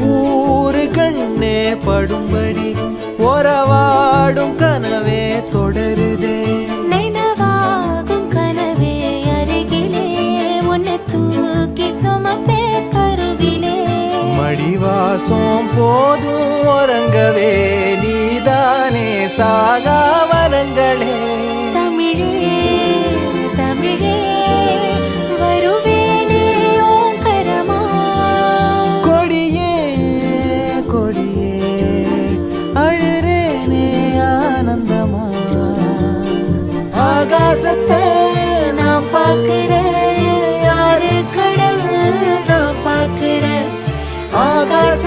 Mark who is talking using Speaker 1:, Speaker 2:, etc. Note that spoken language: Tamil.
Speaker 1: ஊரு கண்ணே படும்படி ஒரவாடும் கனவே தொடருதே
Speaker 2: நினைவாகும் கனவே அருகிலே உன்னை தூக்கி சுமப்பே கருவிலே
Speaker 1: மடிவாசம் போதும் உறங்கவே நீதானே சாகா வரங்களே
Speaker 2: தமிழே தமிழே வருவேனே ஓங்கரமா
Speaker 1: கொடியே கொடியே அழுறேனே ஆனந்தமா ஆகாசத்தை நான் பார்க்கிறேன் யாரு கடல் நான் பார்க்கிறேன் ஆகாச